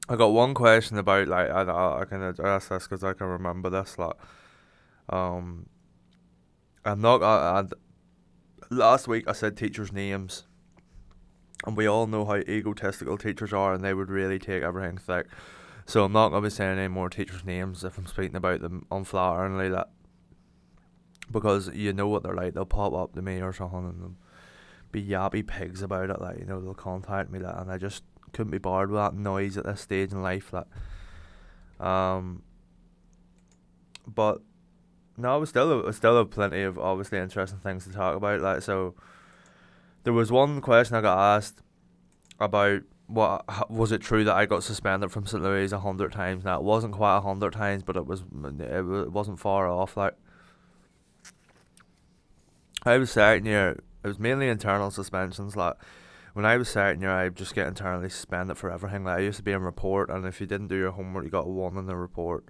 I got one question about like I can address this because I can remember this. Like, um, I'm not. Last week I said teachers' names, and we all know how egotistical teachers are, and they would really take everything thick. So I'm not gonna be saying any more teachers' names if I'm speaking about them unflatteringly, that because you know what they're like. They'll pop up to me or something and they'll be yappy pigs about it. Like, they'll contact me, like, and I just couldn't be bothered with that noise at this stage in life. Like, um, but no, we still have plenty of obviously interesting things to talk about. Like, so there was one question I got asked about was it true that I got suspended from St. Louis 100 times? Now it wasn't quite 100 times, but it wasn't far off. Like, I was second year, it was mainly internal suspensions. Like, when I was second year, I just get internally suspended for everything. Like, I used to be in report, and if you didn't do your homework, you got a one in the report.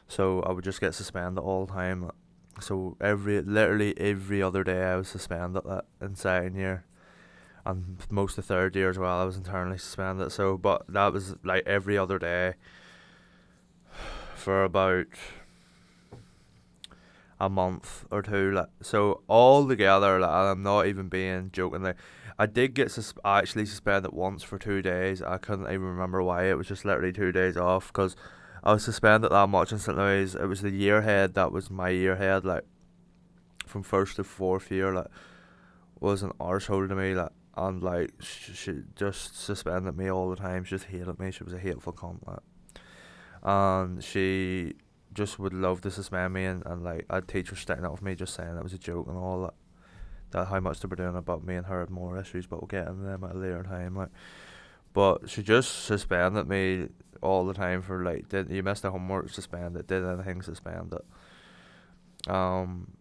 So I would just get suspended all the time. So literally every other day, I was suspended. That in second year, and most of third year as well, I was internally suspended. So, but that was like every other day for about a month or two. Like, so all together, like, I'm not even being joking. Like, I did get actually suspended once for 2 days. I couldn't even remember why. It was just literally 2 days off because I was suspended that much in St. Louis. It was the year head that was my year head. Like, from first to fourth year, like, was an arsehole to me. Like, and like she just suspended me all the time. She just hated me. She was a hateful cunt. Like, and she just would love to suspend me, and like, I'd teachers sticking up with me just saying it was a joke and all that. That how much they were doing about me and her had more issues, but we'll get into them at a later time. Like, but she just suspended me all the time for like, did you missed the homework, suspend it, did anything, suspend it. Um,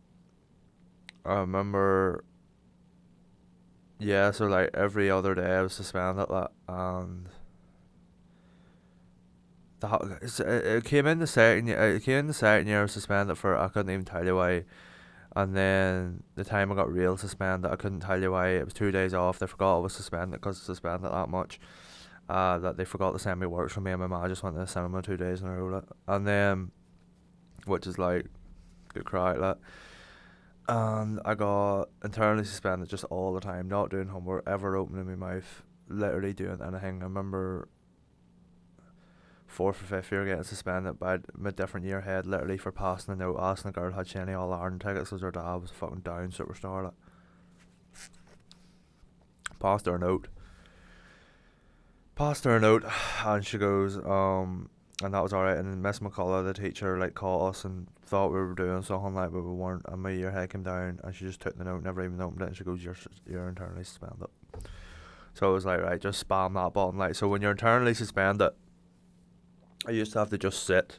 I remember, yeah. So like every other day I was suspended, like, and it came in the second year. It came in the second year I was suspended for, I couldn't even tell you why. And then the time I got real suspended, I couldn't tell you why. It was 2 days off. They forgot I was suspended because suspended that much. That they forgot to send me works from me, and my mom just went to the cinema 2 days in a row. Like. And then, which is like good cry, like. And I got internally suspended just all the time, not doing homework, ever opening my mouth, literally doing anything. I remember fourth or fifth year getting suspended by my different year head, literally for passing a note asking a girl had she any All Ireland tickets because her dad was a fucking down superstar. Like. Passed her a note. Passed her a note, and she goes, and that was alright. And then Miss McCullough, the teacher, like, caught us and thought we were doing something, like, but we weren't. And my year head came down, and she just took the note, never even opened it. And she goes, "You're internally suspended." So I was like, right, just spam that button. Like, so when you're internally suspended, I used to have to just sit.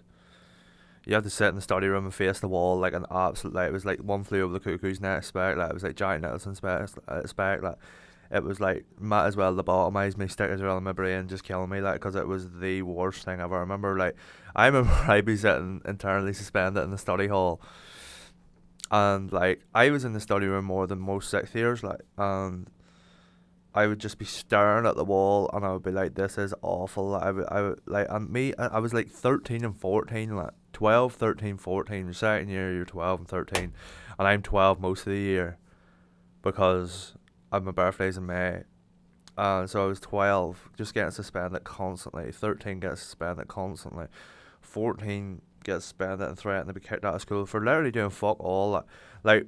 You have to sit in the study room and face the wall like an absolute, like, it was like One Flew Over the Cuckoo's Nest spec. Like, it was like Jack Nicholson spec. Like, it was like, might as well lobotomise me, stick it around my brain, just kill me, like, because it was the worst thing ever. I remember I'd be sitting internally suspended in the study hall, and like, I was in the study room more than most sixth years, like, and I would just be staring at the wall, and I would be like, "This is awful." Like, I would like, and me, I was like 13 and 14, like 12, 13, 14. Your second year, you're 12 and 13, and I'm 12 most of the year because my birthday's in May. So I was 12, just getting suspended constantly. 13 gets suspended constantly. 14 gets suspended and threatened to be kicked out of school for literally doing fuck all. Like,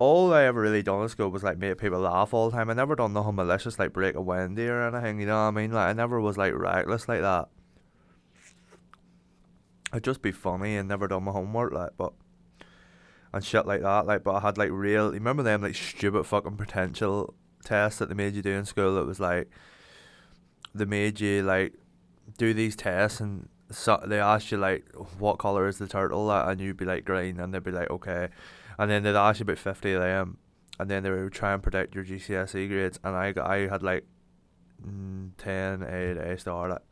all I ever really done in school was like make people laugh all the time. I never done nothing malicious like break a windy or anything. You know what I mean? Like, I never was like reckless like that. I'd just be funny and never done my homework, like, but and shit like that. Like, but I had like real. You remember them like stupid fucking potential tests that they made you do in school? It was like they made you like do these tests, and so they asked you like what color is the turtle, like, and you'd be like green, and they'd be like okay, and then they'd ask you about 50 of them, and then they would try and predict your GCSE grades, and I had like 10 A to A star, like,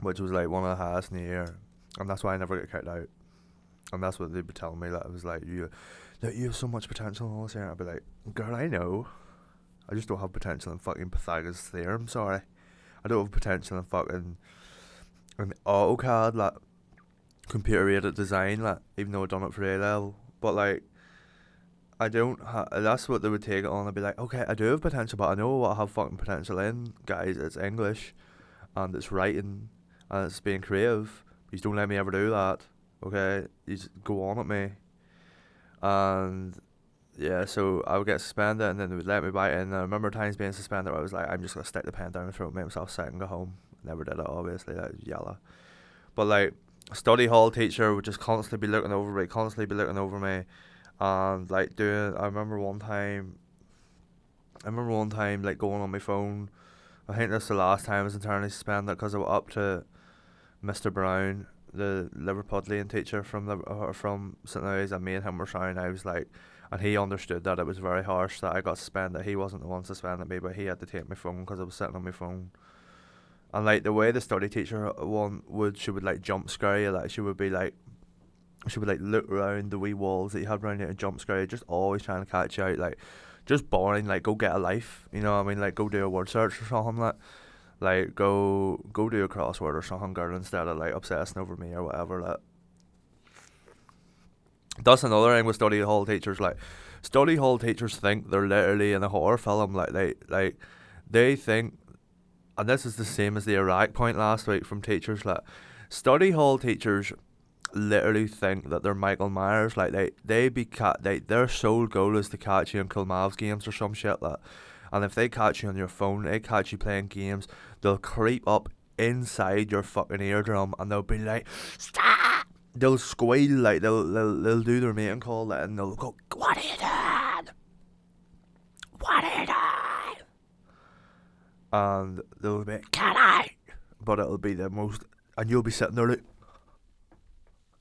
which was like one of the highest in the year, and that's why I never get kicked out, and that's what they'd be telling me, that it was like you have so much potential in all this here. I'd be like, girl, I know, I just don't have potential in fucking Pythagoras theorem, sorry. I don't have potential in fucking in AutoCAD, like computer aided design, like even though I done it for A level. But like I don't. That's what they would take it on. I'd be like, okay, I do have potential, but I know what I have fucking potential in, guys. It's English, and it's writing, and it's being creative. Please don't let me ever do that. Okay, you just go on at me, and yeah, so I would get suspended, and then they would let me back in. And I remember times being suspended where I was like, I'm just gonna stick the pen down and throw it, make myself sick and go home. Never did it, obviously. That was yellow. But like, study hall teacher would just constantly be looking over me, constantly be looking over me, and like doing. I remember one time like going on my phone. I think that's the last time I was internally suspended because I went up to Mr. Brown, the Liverpudlian teacher from St. Louis, and me and him were shouting. I was like, and he understood that it was very harsh that I got suspended. He wasn't the one suspending me, but he had to take my phone because I was sitting on my phone. And like the way the study teacher she would like jump scare you, like she would like look around the wee walls that you had around you and jump scare you, just always trying to catch you out, like just boring, like go get a life, you know what I mean, like go do a word search or something, like go do a crossword or something, girl, instead of like obsessing over me or whatever. Like that's another thing with study hall teachers. Like study hall teachers think they're literally in a horror film. They think, and this is the same as the Iraq point last week from teachers. Like study hall teachers literally think that they're Michael Myers. Like their sole goal is to catch you in Kilmav's games or some shit. Like, and if they catch you on your phone, they catch you playing games, they'll creep up inside your fucking eardrum and they'll be like, stop. They'll squeal, like they'll do their mating call, like, and they'll go, what are you doing? What are you doing? And they'll be, get out. But it'll be the most, and you'll be sitting there like,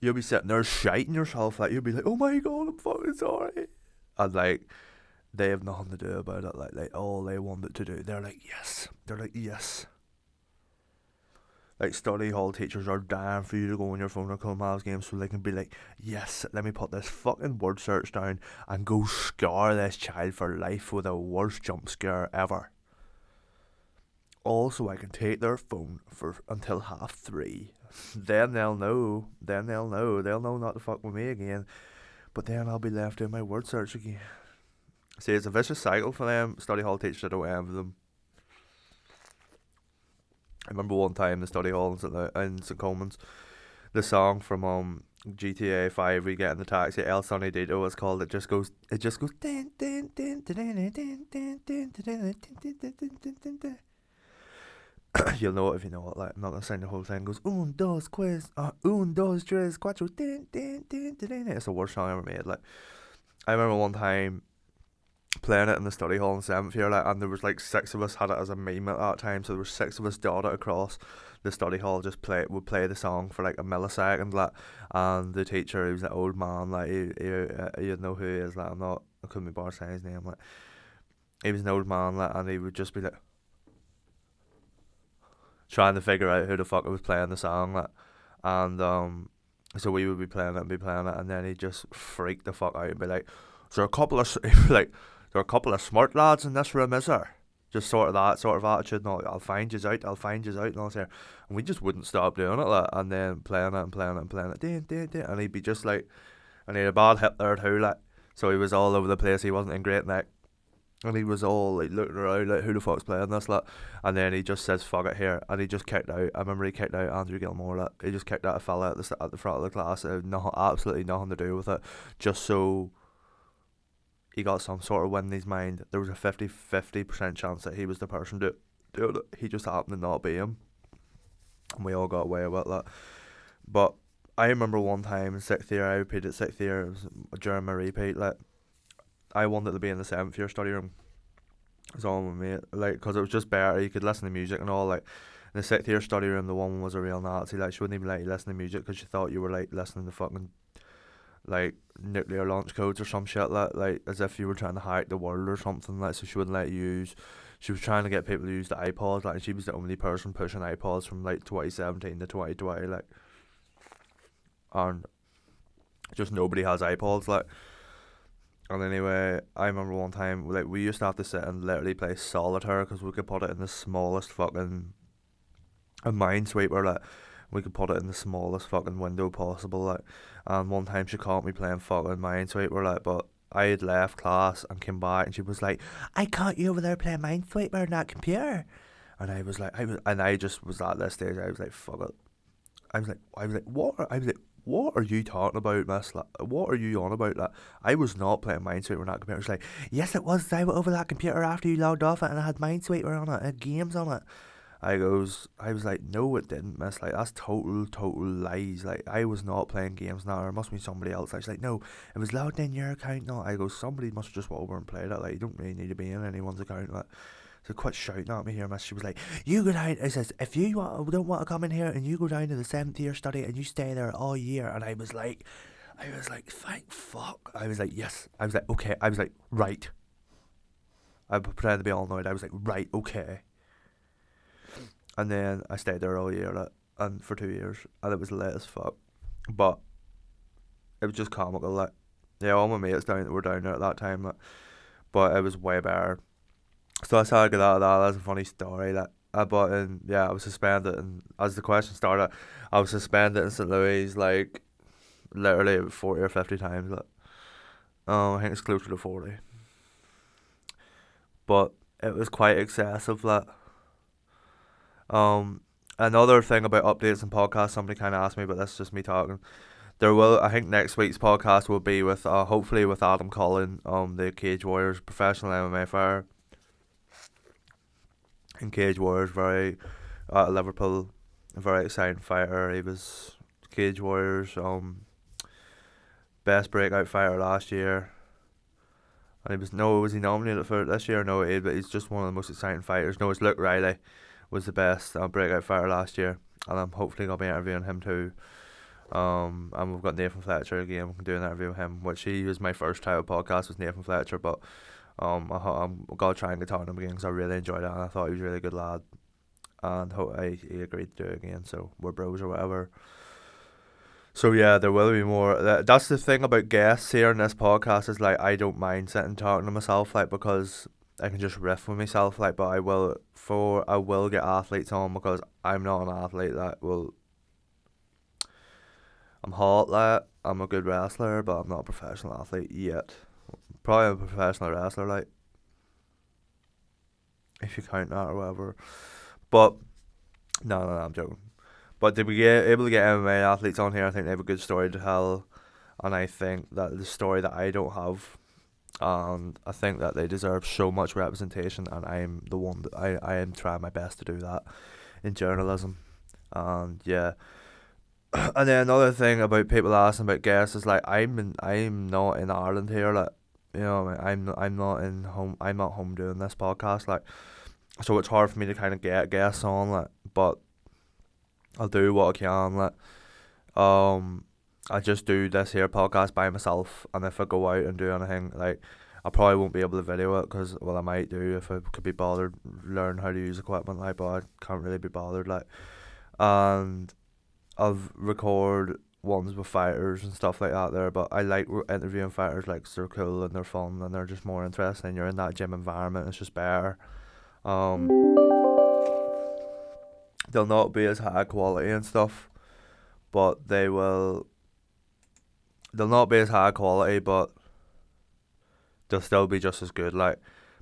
you'll be sitting there shiting yourself, like you'll be like, oh my god, I'm fucking sorry. And like they have nothing to do about it. Like all they wanted to do, they're like yes. Like study hall teachers are dying for you to go on your phone or call Miles games so they can be like, yes, let me put this fucking word search down and go scar this child for life with the worst jump scare ever. Also, I can take their phone for until 3:30. Then they'll know. They'll know not to fuck with me again. But then I'll be left doing my word search again. See, it's a vicious cycle for them. Study hall teachers, I don't envy them. I remember one time the study hall in St. Coleman's, the song from GTA 5, we get in the taxi, El Sonidito it's called, it just goes din, din, din, din, din, din, din, din, din, din, din. You'll know it if you know it. Like, I'm not gonna sing the whole thing. It goes un dos tres cuatro din, din, din, din, din. It's the worst song I ever made. Like, I remember one time playing it in the study hall in 7th year, like, and there was like 6 of us had it as a meme at that time, so there were 6 of us dotted across the study hall, just would play the song for like a millisecond, like, and the teacher, he was an old man, like, you'd know who he is, like, I couldn't be bothered saying his name, like, he was an old man, like, and he would just be like trying to figure out who the fuck was playing the song, like, and so we would be playing it, and then he'd just freak the fuck out and be like, so a couple of like, there are a couple of smart lads in this room, is there? Just sort of that sort of attitude. No, I'll find yous out, and all there. And we just wouldn't stop doing it, like, and then playing it, and he'd be just like, and he had a bad hip there too, like, so he was all over the place. He wasn't in great nick, and he was all like looking around, like, who the fuck's playing this, like, and then he just says fuck it here, and he just kicked out. I remember he kicked out Andrew Gilmore, like, he just kicked out a fella at the front of the class. It had absolutely nothing to do with it, just so he got some sort of win in his mind. There was a 50% chance that he was the person doing it. He just happened to not be him. And we all got away with that. But I remember one time in 6th year, I repeated 6th year, it was during my repeat, like, I wanted to be in the 7th year study room. It was all with me, like, because it was just better. You could listen to music and all, like, in the 6th year study room, the woman was a real Nazi. Like, she wouldn't even let you listen to music because she thought you were, like, listening to fucking, like, nuclear launch codes or some shit, like as if you were trying to hack the world or something, like, so she wouldn't let you use. She was trying to get people to use the iPods, like, and she was the only person pushing iPods from like 2017 to 2020, like, and just nobody has iPods, like. And anyway, I remember one time, like, we used to have to sit and literally play solitaire because we could put it in the smallest fucking a minesweeper, like we could put it in the smallest fucking window possible, like. And one time she caught me playing fucking minesweeper, like, but I had left class and came back, and she was like, "I caught you over there playing minesweeper on that computer." And I was like, I just was at this stage. I was like, fuck it. I was like, what are you talking about, miss? Like, what are you on about? Like, I was not playing Minesweeper on that computer. It's like, yes, it was. I went over that computer after you logged off it, and I had Minesweeper on it, and games on it. I was like, no, it didn't, miss. Like, that's total lies. Like, I was not playing games now. It must be somebody else. I was like, no, it was logged in your account. No, I go, somebody must have just went over and played it. Like, you don't really need to be in anyone's account. Like, so quit shouting at me here, miss. She was like, you go down. It says, if you don't want to come in here, and you go down to the 7th year study and you stay there all year. And I was like, thank fuck. I was like, yes. I was like, okay. I was like, right. I pretended to be all annoyed. I was like, right, okay. And then I stayed there all year, like, and for 2 years, and it was late as fuck. But it was just comical, like, yeah, all my mates were down there at that time, like, but it was way better. So that's how I got out of that. That's a funny story. That but and yeah, I was suspended, and as the question started, I was suspended in St. Louis like literally 40 or 50 times. Like, I think it's closer to 40, but it was quite excessive. Like, um, another thing about updates and podcasts, somebody kind of asked me, but that's just me talking. There will, I think, next week's podcast will be with, hopefully with Adam Collin, the Cage Warriors professional MMA fighter. And Cage Warriors, very Liverpool, a very exciting fighter. He was Cage Warriors best breakout fighter last year, and he was no was he nominated for it this year? No, but he's just one of the most exciting fighters. No, it's Luke Riley was the best breakout fighter last year, and I'm hopefully gonna be interviewing him too. And we've got Nathan Fletcher again. We can do an interview with him, which he was my first title podcast with Nathan Fletcher, but I'm gonna try and get talking to him again because I really enjoyed it, and I thought he was a really good lad, and he agreed to do it again. So we're bros or whatever. So yeah, there will be more. That's the thing about guests here in this podcast is like I don't mind sitting talking to myself, like, because I can just riff with myself, like. But I will get athletes on because I'm not an athlete that will. I'm hot, like, I'm a good wrestler, but I'm not a professional athlete yet. Probably a professional wrestler, like, if you count that or whatever. But no, I'm joking. But to be able to get MMA athletes on here, I think they have a good story to tell, and I think that the story that I don't have, and I think that they deserve so much representation, and I'm the one that I am trying my best to do that in journalism, and yeah. And then another thing about people asking about guests is like I'm not in Ireland here, like, you know, I'm not in home, I'm not home doing this podcast, like, so it's hard for me to kind of get guests on, like, but I'll do what I can, like. Um, I just do this here podcast by myself, and if I go out and do anything, like, I probably won't be able to video it because, well, I might do if I could be bothered learn how to use equipment, like, but I can't really be bothered, like. And I've record ones with fighters and stuff like that there, but I like interviewing fighters, like, 'cause they're cool and they're fun and they're just more interesting. You're in that gym environment, it's just better. Um, they'll not be as high quality and stuff, but they'll not be as high quality, but they'll still be just as good, like,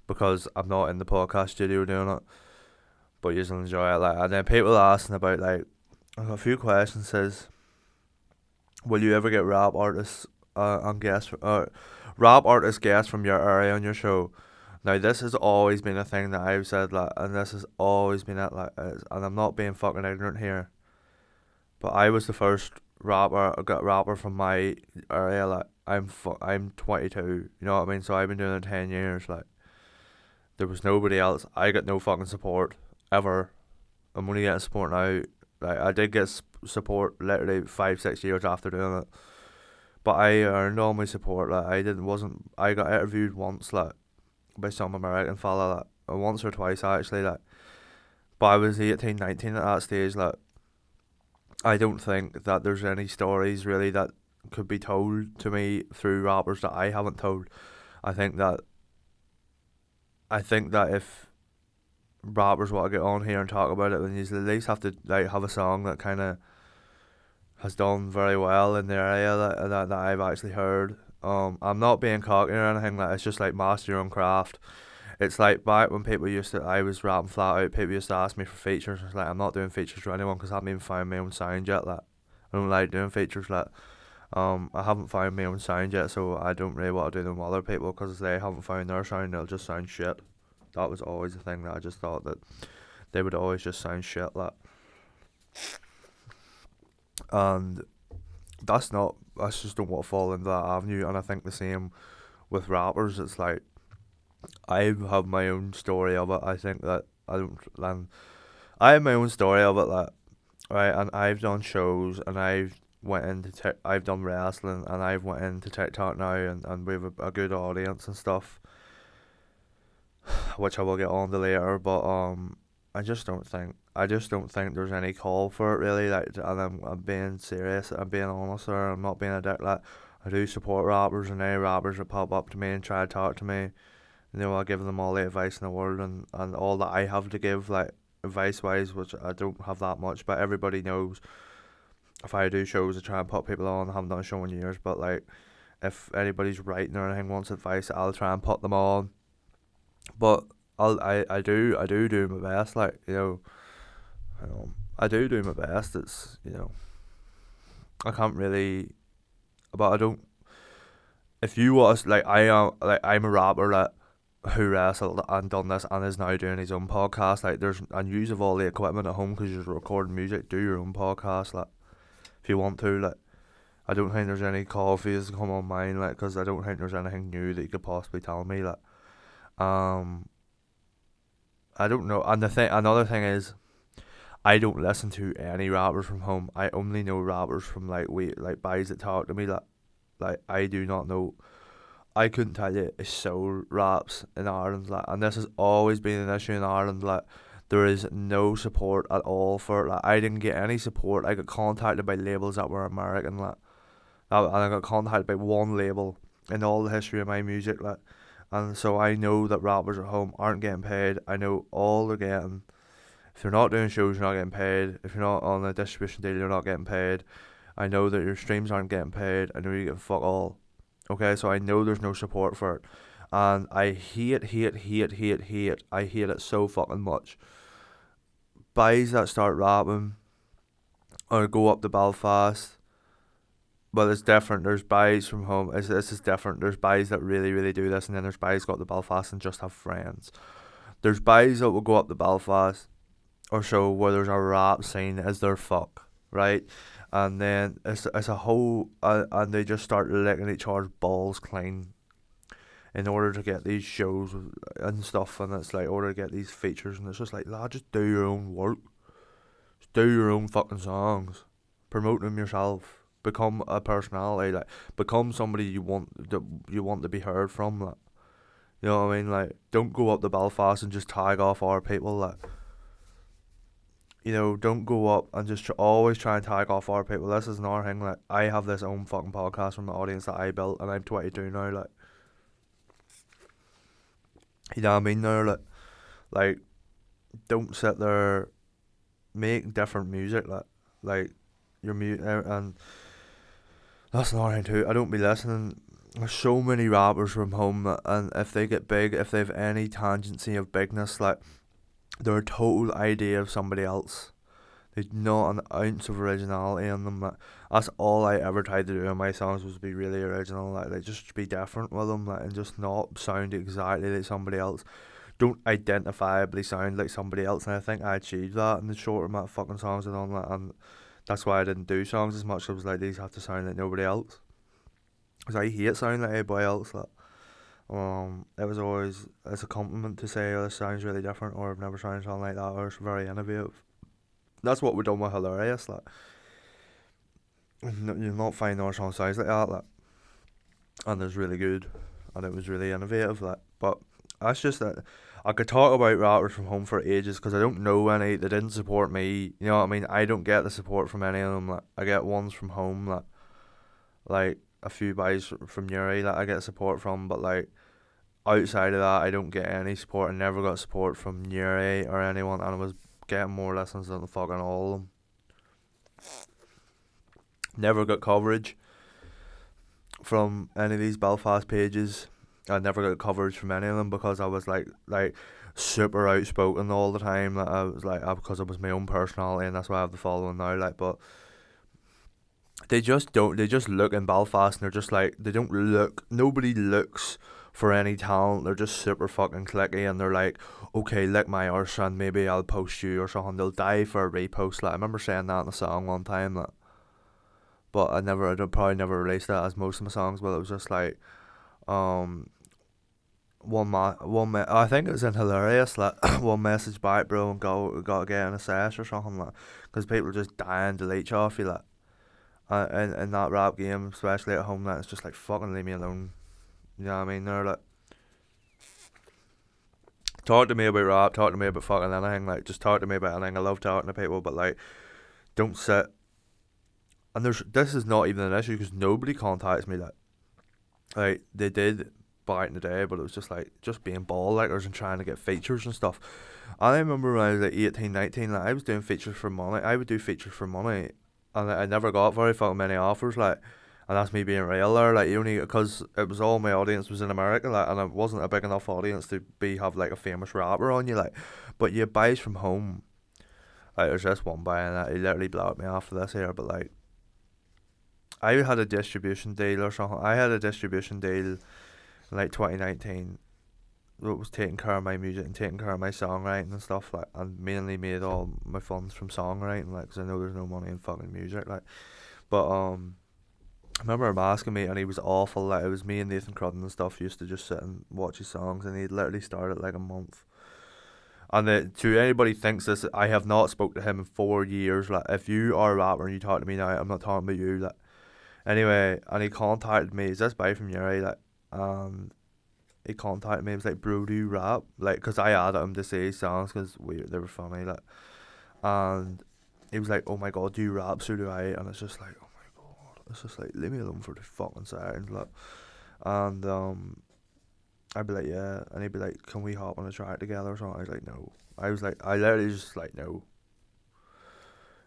because I'm not in the podcast studio doing it, but you'll enjoy it, like. And then people asking about, like, I've got a few questions. Says, will you ever get rap artist guests from your area on your show? Now this has always been a thing that I've said, like, and this has always been it, like, and I'm not being fucking ignorant here, but I was the first rapper from my area, like. I'm 22, you know what I mean? So I've been doing it 10 years, like. There was nobody else. I got no fucking support ever. I'm only getting support now. Like, I did get support literally 5 6 years after doing it, but I earned all my support. Like, I got interviewed once, like, by some American fella, like, once or twice actually, like. But I was 18, 19 at that stage, like. I don't think that there's any stories really that could be told to me through rappers that I haven't told. I think that I think that if rappers want to get on here and talk about it, then you at least have to like have a song that kind of has done very well in the area that I've actually heard. I'm not being cocky or anything. Like it's just like master your own craft. It's like back when people used to, I was rapping flat out. People used to ask me for features. It's like I'm not doing features for anyone because I haven't even found my own sound yet. Like I don't like doing features. Like I haven't found my own sound yet, so I don't really want to do them with other people because they haven't found their sound. It'll just sound shit. That was always the thing that I just thought that they would always just sound shit. Like, and that's not. I just don't want to fall into that avenue. And I think the same with rappers. It's like I have my own story of it. I think that I don't. And I have my own story of it. Like right, and I've done shows, and I've done wrestling, and I've went into TikTok now, and we have a good audience and stuff, which I will get on to later. But I just don't think there's any call for it really. Like, and I'm being serious. I'm being honest, there. I'm not being a dick. Like, I do support rappers, and any rappers that pop up to me and try to talk to me, I give them all the advice in the world, and all that I have to give, like advice wise, which I don't have that much. But everybody knows if I do shows, I try and put people on. I haven't done a show in years, but like if anybody's writing or anything wants advice, I'll try and put them on. But I do my best. Like I do my best. It's I can't really, but I don't. If you want, like I am, like I'm a rapper that who wrestled and done this and is now doing his own podcast. Like there's and use of all the equipment at home because you're recording music. Do your own podcast, like if you want to. Like I don't think there's any coffees to come on mine, like because I don't think there's anything new that you could possibly tell me. Like um, I don't know. And another thing is, I don't listen to any rappers from home. I only know rappers from like guys that talk to me. Like I do not know. I couldn't tell you a soul raps in Ireland. Like, and this has always been an issue in Ireland. Like there is no support at all for it. Like I didn't get any support. I got contacted by labels that were American. Like and I got contacted by one label in all the history of my music. Like and so I know that rappers at home aren't getting paid. I know all they're getting. If you're not doing shows, you're not getting paid. If you're not on a distribution deal, you're not getting paid. I know that your streams aren't getting paid. I know you get fuck all. Okay, so I know there's no support for it. And I hate. I hate it so fucking much. Guys that start rapping or go up to Belfast. But it's different. There's guys from home. This is different. There's guys that really, really do this, and then there's guys go up to Belfast and just have friends. There's guys that will go up to Belfast or so where there's a rap scene as their fuck, right? And then it's a whole and they just start licking each other's balls clean in order to get these shows and stuff, and it's like in order to get these features, and it's just like lad, just do your own work, just do your own fucking songs, promote them yourself, become a personality, like become somebody you want to be heard from, like you know what I mean, like don't go up to Belfast and just tag off our people, like don't go up and just always try and tag off our people. This is another thing. Like, I have this own fucking podcast from the audience that I built, and I'm 22 now. Like, you know what I mean? Now, like, don't sit there, make different music. Like your music, and that's another thing too. I don't be listening. There's so many rappers from home, and if they get big, if they've any tangency of bigness, like they're a total idea of somebody else. There's not an ounce of originality in them. Like, that's all I ever tried to do in my songs was be really original. Like just be different with them, like, and just not sound exactly like somebody else. Don't identifiably sound like somebody else. And I think I achieved that in the short amount of fucking songs I done. Like, and that's why I didn't do songs as much. I was like, these have to sound like nobody else. Because I hate sounding like anybody else. Like, it was always it's a compliment to say, oh, this sounds really different, or I've never sounded something like that, or it's very innovative. That's what we done with Hilarious, like you'll not find our song sounds like that, like, and it's really good, and it was really innovative, like. But that's just that I could talk about rappers from home for ages because I don't know any. They didn't support me, you know what I mean. I don't get the support from any of them. Like I get ones from home, like a few guys from Uri that I get support from, but like outside of that, I don't get any support. I never got support from Neri or anyone, and I was getting more listens than fucking all of them. Never got coverage from any of these Belfast pages. I never got coverage from any of them because I was like super outspoken all the time. Like I was like because it was my own personality, and that's why I have the following now. Like, but they just don't. They just look in Belfast, and they're just like they don't look. Nobody looks for any talent. They're just super fucking clicky, and they're like, okay, lick my arse, and maybe I'll post you or something. They'll die for a repost. Like I remember saying that in a song one time. Like, but I'd probably never released that as most of my songs. But it was just like, um, I think it was in Hilarious. Like one message back, bro, and got to get in a sesh or something. Like, because people are just dying to leech off you. Like, in that rap game, especially at home, that it's just like fucking leave me alone. You know what I mean? They're like, talk to me about rap, talk to me about fucking anything. Like, just talk to me about anything. I love talking to people, but like, don't sit. And this is not even an issue because nobody contacts me. Like they did back in the day, but it was just like just being ball lickers and trying to get features and stuff. I remember when I was like 18, 19, like I was doing features for money. I would do features for money, and I never got very fucking many offers. Like, and that's me being real there. Like, only because it was all my audience was in America, like, and it wasn't a big enough audience to have like a famous rapper on you, like. But you buys from home. Like, there's just one buying that he literally blew me off for this here, but like. I had a distribution deal or something. I had a distribution deal in like 2019 that was taking care of my music and taking care of my songwriting and stuff, like, and mainly made all my funds from songwriting, like, because I know there's no money in fucking music, like. But I remember him asking me, and he was awful. Like, it was me and Nathan Crudden and stuff used to just sit and watch his songs, and he'd literally started like a month. And to anybody thinks this, I have not spoke to him in 4 years. Like, if you are a rapper and you talk to me now, I'm not talking about you. Like, anyway, and he contacted me. Is this by from Yuri? Like, and he contacted me. He was like, "Bro, do you rap?" Like, cause I added him to say his songs because they were funny. Like, and he was like, "Oh my god, do you rap? So do I." And it's just like, oh my god, it's just like, leave me alone for the fucking second. Like, and I'd be like, yeah, and he'd be like, "Can we hop on a track together or something?" I was like, no. I literally just like, no.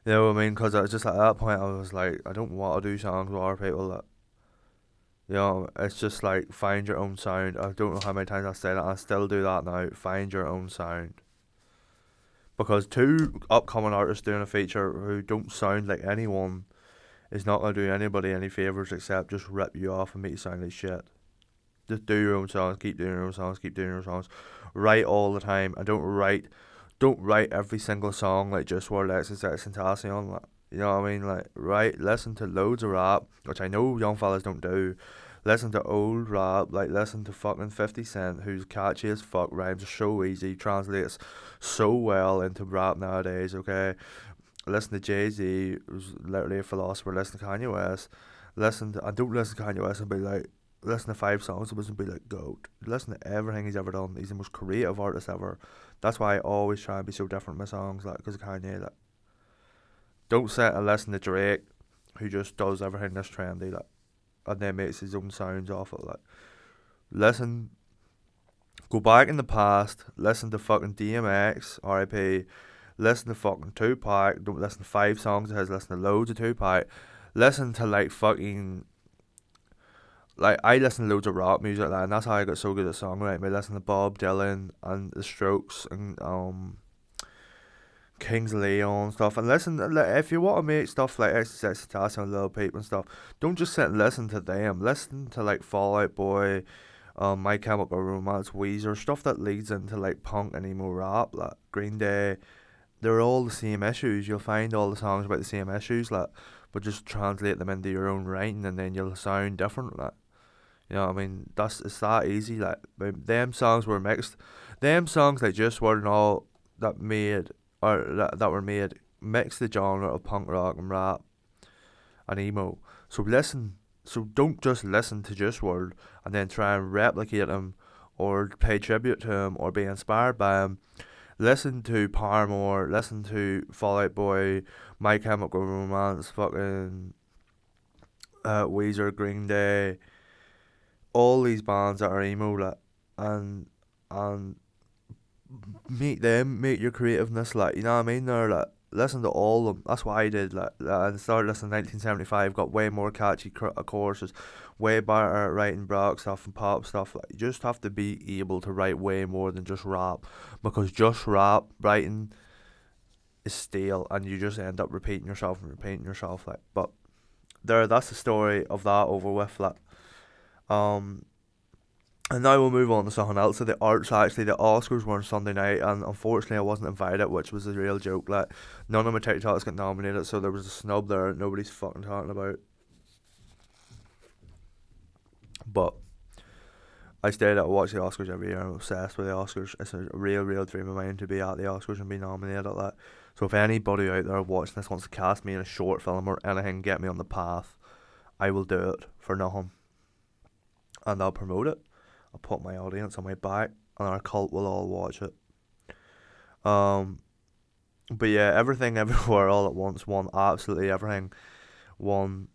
You know what I mean? Because I was just at that point, I was like, I don't want to do songs with other people. That, you know, it's just like find your own sound. I don't know how many times I said it. I still do that now. Find your own sound. Because two upcoming artists doing a feature who don't sound like anyone is not gonna do anybody any favors except just rip you off and make you sound like shit. Just do your own songs. Keep doing your own songs. Keep doing your own songs. Write all the time. And don't write every single song like Just Word XXX Tentacion. Like, you know what I mean? Like, listen to loads of rap, which I know young fellas don't do. Listen to old rap, like listen to fucking 50 Cent, who's catchy as fuck, rhymes are so easy, translates so well into rap nowadays, okay? Listen to Jay-Z, who's literally a philosopher. Listen to Kanye West. I don't listen to Kanye West and be like, listen to 5 songs and be like, goat. Listen to everything he's ever done. He's the most creative artist ever. That's why I always try and be so different with my songs, like, because of Kanye. Like, don't sit and listen to Drake, who just does everything that's trendy, like, and then makes his own sounds off it. Like, listen, go back in the past, listen to fucking DMX, RIP, listen to fucking Tupac, don't listen to 5 songs of his, listen to loads of Tupac, listen to like fucking, like, I listen to loads of rock music, like, and that's how I got so good at songwriting. I listen to Bob Dylan and The Strokes and Kings of Leon and stuff, and listen, like, if you want to make stuff like XXX Tentacion and Lil Peep and stuff, don't just sit and listen to them. Listen to like Fall Out Boy, My Chemical Romance, Weezer, stuff that leads into like punk and emo rap, like Green Day. They're all the same issues. You'll find all the songs about the same issues, like, but just translate them into your own writing, and then you'll sound different, like. You know what I mean? It's that easy. Like, them songs were mixed. Them songs that just weren't all that made or that were made mixed the genre of punk rock and rap and emo. So listen. So don't just listen to Just World and then try and replicate him or pay tribute to him or be inspired by him. Listen to Paramore. Listen to Fall Out Boy, My Chemical Romance, fucking Weezer, Green Day, all these bands that are emo, like, and and meet them, meet your creativeness, like, you know what I mean? They're like, listen to all of them. That's what I did. Like, I started listening in 1975, got way more catchy choruses, way better at writing rock stuff and pop stuff. Like, you just have to be able to write way more than just rap, because just rap writing is stale, and you just end up repeating yourself and repeating yourself. Like, but that's the story of that over with. Like, um, and now we'll move on to something else. So the arts, actually, the Oscars were on Sunday night, and unfortunately I wasn't invited, which was a real joke. Like, none of my TikToks got nominated, so there was a snub there that nobody's fucking talking about. But I stayed to watch the Oscars every year. I'm obsessed with the Oscars. It's a real, real dream of mine to be at the Oscars and be nominated at that. So if anybody out there watching this wants to cast me in a short film or anything, get me on the path, I will do it for nothing. And I'll promote it. I'll put my audience on my back, and our cult will all watch it. Um, but yeah, everything, everywhere, all at once. Won absolutely everything. Won.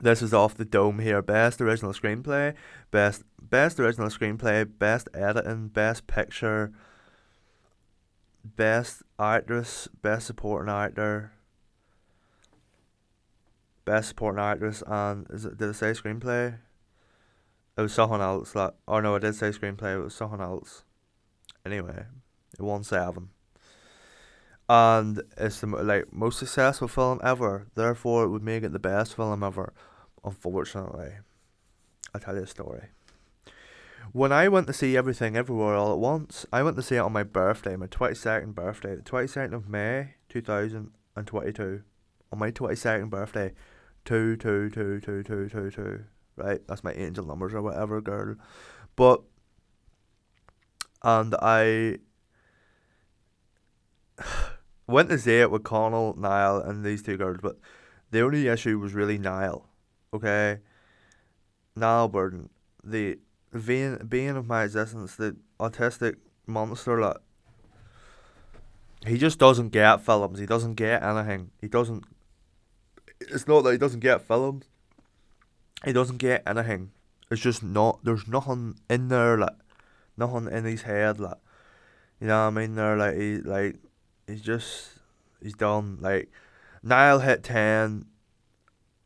This is off the dome here. Best original screenplay, best original screenplay, best editing, best picture, best actress, best supporting actor, best supporting actress, and did it say screenplay? It was something else. Like, oh no, I did say screenplay. It was something else. Anyway, it won 7, and it's the most successful film ever. Therefore, it would make it the best film ever. Unfortunately, I'll tell you a story. When I went to see Everything Everywhere All at Once, I went to see it on my birthday, my 22nd birthday, the 22nd of May 2022. On my 22nd birthday, 2222222. Right, that's my angel numbers or whatever, girl. But and I went to see it with Connell, Niall, and these two girls, but the only issue was really Niall. Okay, Niall Burden, the being of my existence, the autistic monster. Like, he just doesn't get films. He doesn't get anything. He doesn't. It's not that he doesn't get films. He doesn't get anything. It's just not. There's nothing in there. Like, nothing in his head. Like, you know what I mean? There, like, he's just, he's done. Like, Niall hit 10.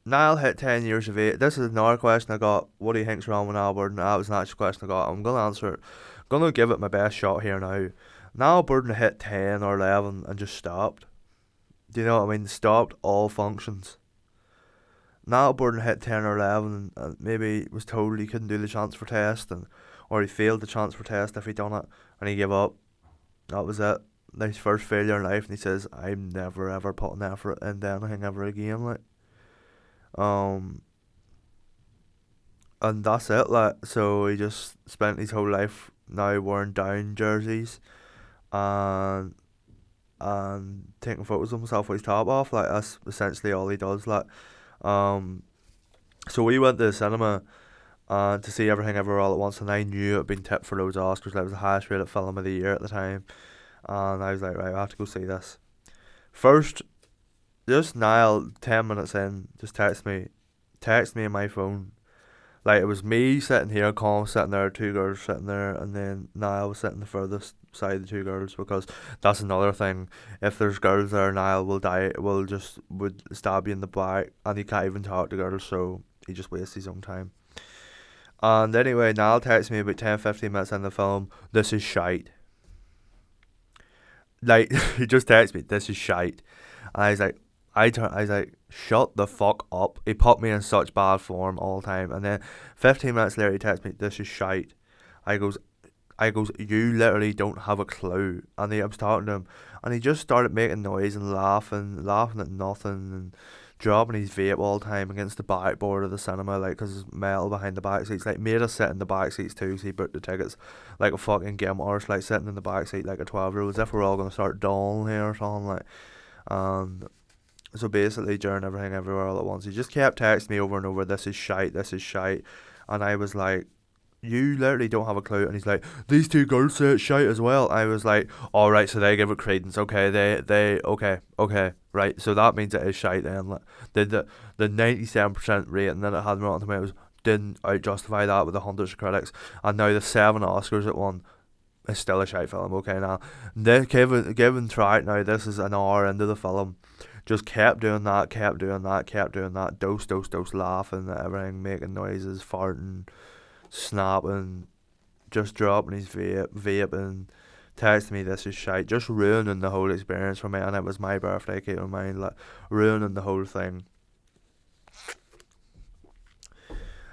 Niall hit 10 years of age. This is another question I got. What do you think's wrong with Niall Burden? That was an actual question I got. I'm going to answer it. I'm going to give it my best shot here now. Niall Burden hit 10 or 11 and just stopped. Do you know what I mean? Stopped all functions. Niall Burden hit 10 or 11 and maybe was told he couldn't do the transfer test, or he failed the transfer test if he done it, and he gave up. That was it. His first failure in life, and he says, I'm never ever putting effort into anything ever again. Like, Um, and that's it. Like, so he just spent his whole life now wearing down jerseys and taking photos of himself with his top off. Like, that's essentially all he does. Like, um, so we went to the cinema to see Everything Everywhere All at Once, and I knew it had been tipped for loads of Oscars. Like, it was the highest rated film of the year at the time, and I was like, right, I have to go see this. First, just Niall, 10 minutes in, just text me on my phone. Like, it was me sitting here, Colin sitting there, two girls sitting there, and then Niall was sitting the furthest side of the two girls, because that's another thing. If there's girls there, Niall would stab you in the back, and he can't even talk to girls, so he just wastes his own time. And anyway, Niall texts me about 10-15 minutes in the film, this is shite. Like, he just texts me, this is shite. And I was like, I was like, shut the fuck up. He put me in such bad form all the time. And then 15 minutes later, he texts me, this is shite. I goes, you literally don't have a clue. And I was talking to him, and he just started making noise and laughing at nothing, and dropping his vape all the time against the backboard of the cinema, like, because there's metal behind the back seats. Like, made us sit in the back seats too, so he booked the tickets like a fucking game arse, like, sitting in the back seat like a 12-year-old, as if we're all going to start dawning here or something, like. And so basically, during Everything Everywhere All at Once, he just kept texting me over and over, this is shite, this is shite. And I was like, you literally don't have a clue. And he's like, these two girls say it's shite as well. I was like, alright, so they give it credence. Okay, okay, right. So that means it is shite then. Like, the 97% rating that it had on Rotten Tomatoes, didn't out justify that with the hundreds of critics, and now the 7 Oscars it won is still a shite film. Okay, now given try it now. This is an hour into the film. Just kept doing that, kept doing that, kept doing that. Dose, dose, dose, laughing at everything, making noises, farting, snapping, just dropping his vaping. Texting me this is shite, just ruining the whole experience for me. And it was my birthday, keep in mind, like ruining the whole thing.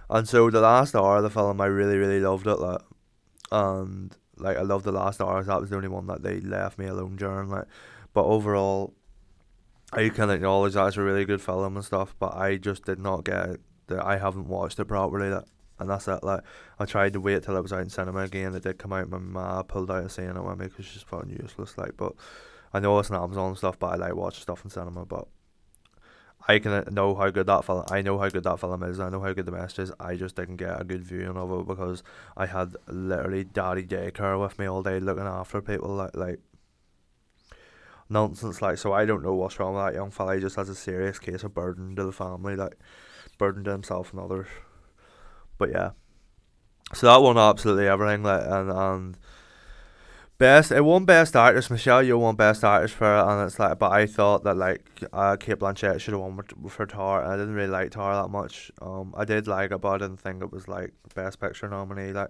And so the last hour of the film, I really, really loved it. Like, and like I loved the last hour. That was the only one that they left me alone during. Like, but overall, I can acknowledge that it's a really good film and stuff. But I just did not get it. That I haven't watched it properly. That, and that's it. Like, I tried to wait till it was out in cinema again. It did come out. My ma pulled out of seeing it with me because she's fucking useless. Like, but I know it's on Amazon and stuff. But I like watching stuff in cinema. But I can know how good that film. I know how good that film is. I know how good the message is. I just didn't get a good viewing of it because I had literally daddy daycare with me all day looking after people. Like nonsense. Like, so I don't know what's wrong with that young fella. He just has a serious case of burden to the family. Like, burden to himself and others. But yeah, so that won absolutely everything. Like, and best, it won best actress. Michelle Yeoh won best actress for it, and it's like, but I thought that like Kate Blanchett should have won for Tar. I didn't really like Tar that much. I did like it, but I didn't think it was like best picture nominee. Like,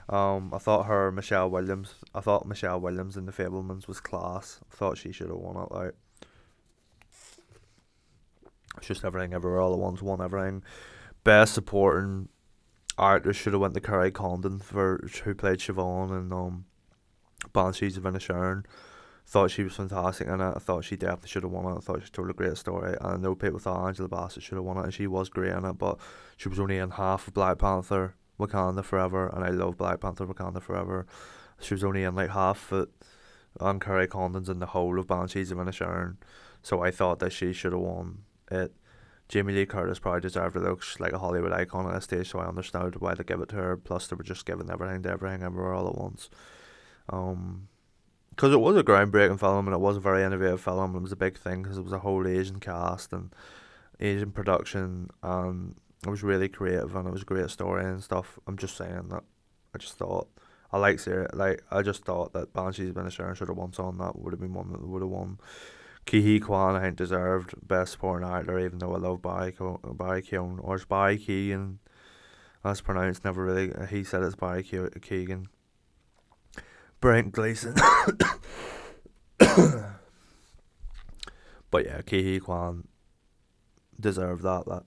I thought Michelle Williams. I thought Michelle Williams in The Fablemans was class. I thought she should have won it. Like, it's just everything everywhere all at once. Won everything. Best supporting actress should have went to Carrie Condon for who played Siobhan and Banshees of Inisherin. Thought she was fantastic in it. I thought she definitely should have won it. I thought she told a great story. And I know people thought Angela Bassett should have won it, and she was great in it, but she was only in half of Black Panther Wakanda Forever, and I love Black Panther Wakanda Forever. She was only in like half of it, and Carrie Condon's in the whole of Banshees of Inisherin. So I thought that she should have won it. Jamie Lee Curtis probably deserved it though. She's like a Hollywood icon at this stage, so I understand why they give it to her. Plus, they were just giving everything to everything everywhere all at once. Because it was a groundbreaking film and it was a very innovative film. It was a big thing because it was a whole Asian cast and Asian production, and it was really creative and it was a great story and stuff. I'm just saying that I just thought I like Sarah. Like, I just thought that Banshees of Inisherin should have won something. That would have been one that would have won. Ki Hee Kwan, I think, deserved best supporting actor, even though I love Barry Keoghan, or it's Barry Keoghan as pronounced. Never really. He said it's Barry Keoghan. Brent Gleeson. But yeah, Ki Hee Kwan deserved that.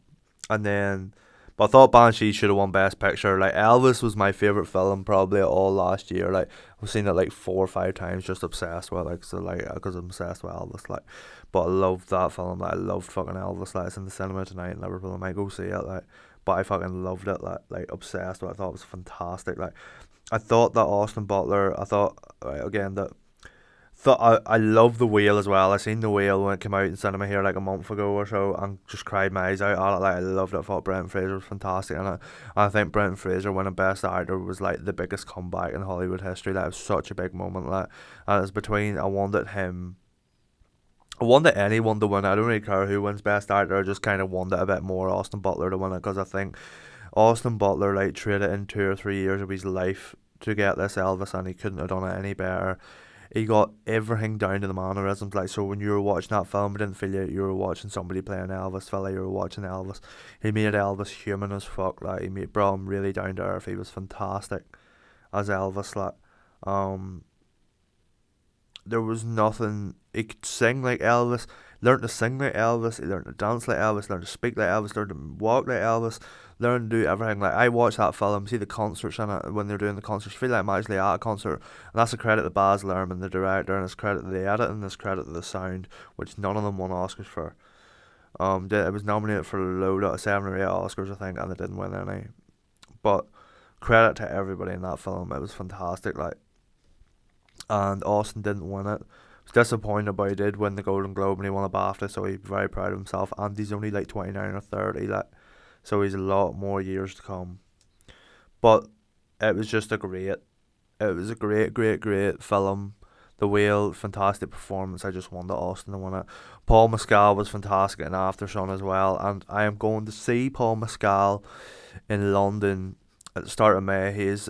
And then, but I thought Banshee should have won Best Picture. Like, Elvis was my favourite film probably all last year. Like, I've seen it like 4 or 5 times, just obsessed with it. Like, so like, because I'm obsessed with Elvis. Like, but I loved that film. Like, I loved fucking Elvis. Like, it's in the cinema tonight in Liverpool. I might go see it. Like, but I fucking loved it. Like obsessed with it. I thought it was fantastic. Like, I thought that Austin Butler. I thought, right, again, that thought I love The Whale as well. I seen The Whale when it came out in cinema here like a month ago or so, and just cried my eyes out at it. Like, I loved it. I thought Brendan Fraser was fantastic in it. I think Brendan Fraser winning Best Actor was like the biggest comeback in Hollywood history. Like, it was such a big moment. Like, and it was between, I wanted him. I wanted anyone to win. I don't really care who wins Best Actor. I just kind of wanted a bit more Austin Butler to win it, because I think Austin Butler like traded in 2 or 3 years of his life to get this Elvis, and he couldn't have done it any better. He got everything down to the mannerisms. Like, so when you were watching that film, it didn't feel like you were watching somebody playing Elvis. Felt like you were watching Elvis. He made Elvis human as fuck. Like, brought him really down to earth. He was fantastic as Elvis. Like, um, there was nothing. He could sing like Elvis. Learned to sing like Elvis. He learned to dance like Elvis. Learned to speak like Elvis. Learned to walk like Elvis. Learned to do everything. Like, I watched that film, see the concerts in it when they're doing the concerts. I feel like I'm actually at a concert, and that's a credit to Baz Luhrmann, the director, and it's credit to the edit, and it's credit to the sound, which none of them won Oscars for. It was nominated for a load of 7 or 8 Oscars, I think, and they didn't win any. But credit to everybody in that film. It was fantastic. Like, and Austin didn't win it. Was disappointed, but he did win the Golden Globe and he won a BAFTA, so he's very proud of himself. And he's only like 29 or 30, like, so he's a lot more years to come. But it was just a great, it was a great, great, great film. The Whale, fantastic performance. I just wanted Austin to win it. Paul Mescal was fantastic in After Sun as well, and I am going to see Paul Mescal in London at the start of May. He is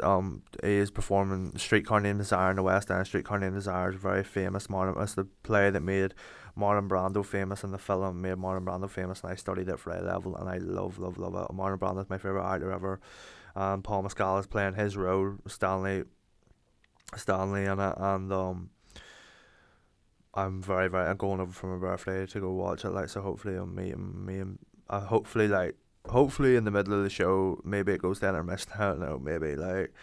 performing Streetcar Named Desire in the West End. Streetcar Named Desire is very famous. Marlon, it's the play that made Marlon Brando famous, and the film made Marlon Brando famous. And I studied it for A level, and I love it. Marlon Brando is my favorite actor ever. Paul Mescal is playing his role, Stanley in it, and I'm going over for my birthday to go watch it. Like, so hopefully I'll meet him. Hopefully in the middle of the show, maybe it goes to intermission. I don't know. Maybe like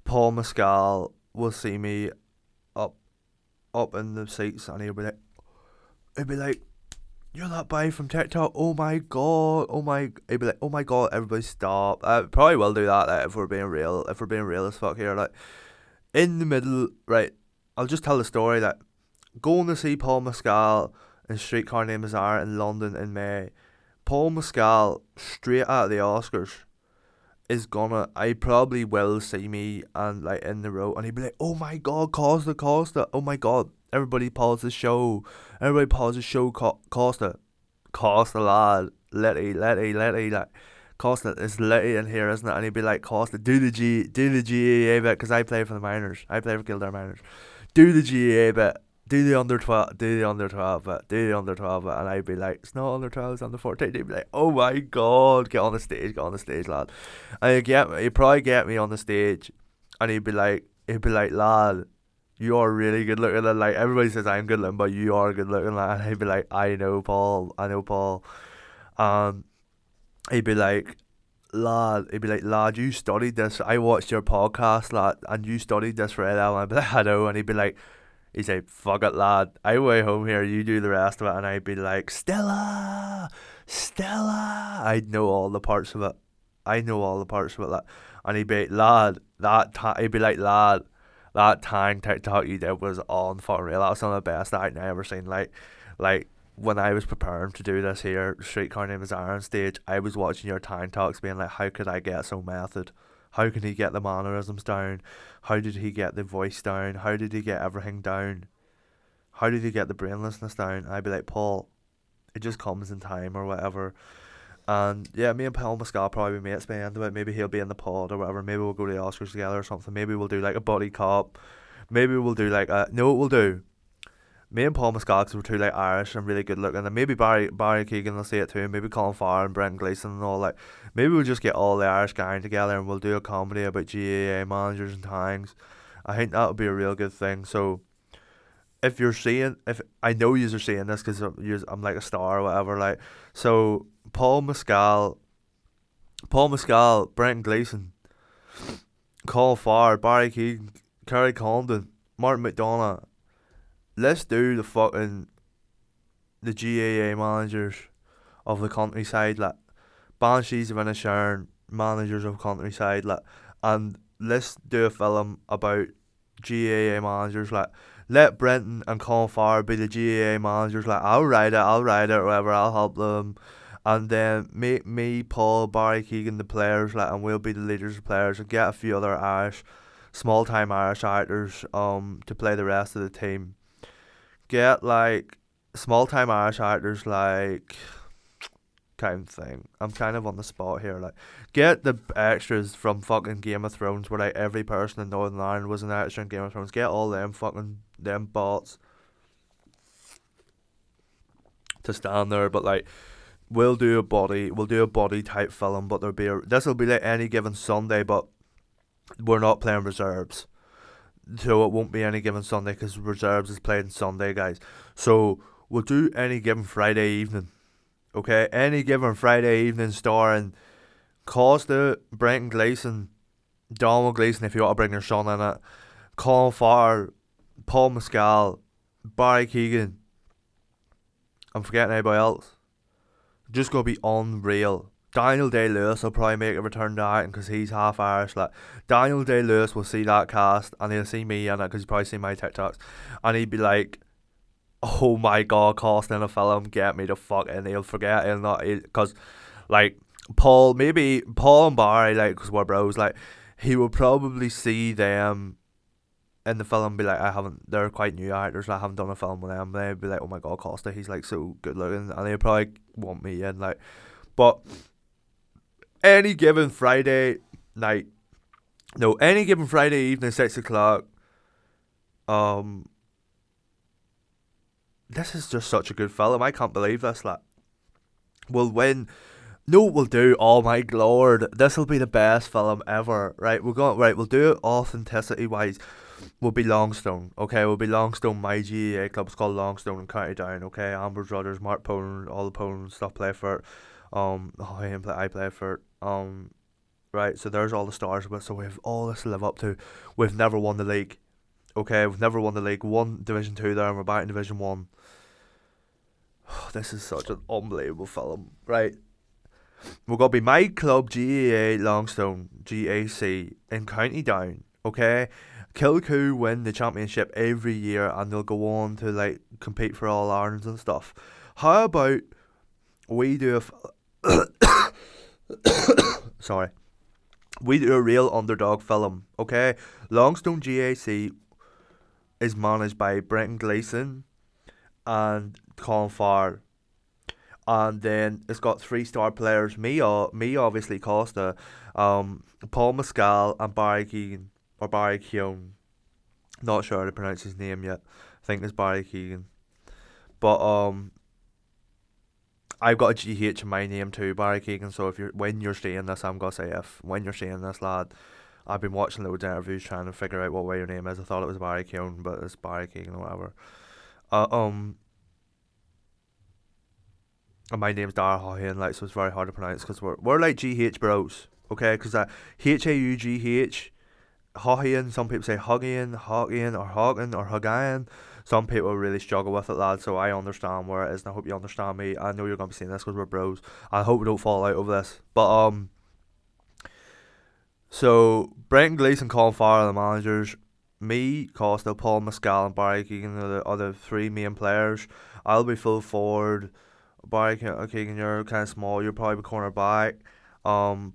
Paul Mescal will see me up in the seats, and he'll be like, "You're that guy from TikTok. Oh my god. Oh my." He'll be like, "Oh my god. Everybody stop." I probably will do that. Like, if we're being real. If we're being real as fuck here, like in the middle, right? I'll just tell the story that going to see Paul Mescal in Streetcar Named Desire in London in May. Paul Mescal straight out of the Oscars is gonna. I probably will see me and like in the row, and he'd be like, "Oh my god, Costa! Oh my god!" Everybody pause the show. Everybody pause the show. Costa lad, Letty, like Costa is Letty in here, isn't it? And he'd be like, "Costa, do the GAA bit," because I play for the Miners. I play for Kildare Miners. Do the GAA bit. Do the under 12, do the under 12 bit, do the under 12 bit, and I'd be like, "It's not under 12, it's under 14." They'd be like, "Oh my god, get on the stage, lad." And he'd probably get me on the stage, and he'd be like, "Lad, you are really good looking." And like everybody says I'm good looking, but you are good looking, lad. And he'd be like, "I know, Paul, I know, Paul." Um, he'd be like, "Lad, you studied this. I watched your podcast, lad, and you studied this for A level." And I'd be like, "I know," and he'd say, "Fuck it, lad. I way home here. You do the rest of it." And I'd be like, Stella. I'd know all the parts of it. Lad. And he'd be like, "Lad, lad, that time TikTok you did was on fucking real. That was some of the best acting I ever seen." Like when I was preparing to do this here, Streetcar Named Desire on stage, I was watching your time talks, being like, "How could I get so method? How could he get the mannerisms down? How did he get the voice down? How did he get everything down? How did he get the brainlessness down?" I'd be like, "Paul, it just comes in time," or whatever. And yeah, me and Paul Mescal probably be mates by the end of it. Maybe he'll be in the pod or whatever. Maybe we'll go to the Oscars together or something. Maybe we'll do like a buddy cop. Maybe we'll do like a. No, what we'll do. Me and Paul Mescal, because we're two like Irish and really good looking, and maybe Barry Keegan will see it too. Maybe Colin Farrell and Brendan Gleeson and all. Like maybe we'll just get all the Irish gang together and we'll do a comedy about GAA managers and tangs. I think that would be a real good thing. So if I know you're seeing this because I'm like a star or whatever. Like so, Paul Mescal, Brendan Gleeson, Colin Farrell, Barry Keegan, Kerry Condon, Martin McDonough. Let's do the GAA managers of the countryside, like Banshees of Inisherin, managers of countryside, like, and let's do a film about GAA managers, like. Let Brenton and Colin Farrell be the GAA managers, like, I'll write it, whatever, I'll help them. And then make me, Paul, Barry Keegan the players, like, and we'll be the leaders of players, and get a few other small time Irish actors to play the rest of the team. Get like small time Irish actors, like, kind of thing. I'm kind of on the spot here. Like, get the extras from fucking Game of Thrones, where like every person in Northern Ireland was an extra in Game of Thrones. Get all them bots to stand there. But like, we'll do a body type film. But this will be like Any Given Sunday, but we're not playing reserves. So it won't be Any Given Sunday because reserves is played on Sunday, guys. So we'll do Any Given Friday evening. Okay, Any Given Friday evening starring Costa, Brenton Gleeson, Donald Gleeson if you want to bring your son in it, Colin Farrell, Paul Mescal, Barry Keegan. I'm forgetting anybody else. Just gonna be unreal. Daniel Day-Lewis will probably make a return to acting because he's half Irish. Like Daniel Day-Lewis will see that cast and he'll see me in it because he's probably seen my TikToks, and he'd be like, "Oh my god, Costa in a film, get me the fuck in." He'll forget, he'll not, because like Paul and Barry, like, because we're bros, like he will probably see them in the film be like, I haven't. They're quite new actors. I haven't done a film with them. They'd be like, oh my god, Costa, he's like so good looking, and they'd probably want me in like. But any given Friday night, no, any given Friday evening, 6 o'clock. Um, this is just such a good film. I can't believe this. Like, we'll win. No, we'll do. Oh my lord, this will be the best film ever. Right, we're going. Right, we'll do it authenticity wise. We'll be Longstone. Okay, we'll be Longstone. My GAA club's called Longstone and County Down. Okay, Amber Brothers, Mark Poland, all the Poland stuff play for it. I play for it. Right. So there's all the stars of it. So we have all this to live up to. We've never won the league. Okay, we've never won the league. Won Division 2 there, and we're back in Division 1. This is such an unbelievable film. Right. We're going to be my club, GAA Longstone, GAC, in County Down. Okay? Kilcoo win the championship every year, and they'll go on to like compete for All Irelands and stuff. How about we do sorry. We do a real underdog film, okay? Longstone GAC is managed by Brenton Gleeson and Colin Farr. And then it's got 3-star players. Me obviously Costa, Paul Mescal and Barry Keegan or Barry Keown. Not sure how to pronounce his name yet. I think it's Barry Keegan. But I've got a GH in my name too, Barry Keegan. So if when you're seeing this, I'm gonna say when you're seeing this, lad. I've been watching loads of interviews trying to figure out what way your name is. I thought it was Barry Keown, but it's Barry Keegan or whatever. Uh, um, and my name's Dara Hawhian, like, so it's very hard to pronounce because we're like GH bros, okay? Because HAUGH, Hawhian, some people say Huggian, Hawkian, or Hawkin, or Huggian. Some people really struggle with it, lad, so I understand where it is, and I hope you understand me. I know you're going to be seeing this because we're bros. I hope we don't fall out over this. But, so, Brenton Gleeson, Colin Farr are the managers. Me, Costa, Paul Mescal, and Barry Keegan are the three main players. I'll be full forward. Barry Keegan, you're kind of small. You're probably corner back. Um,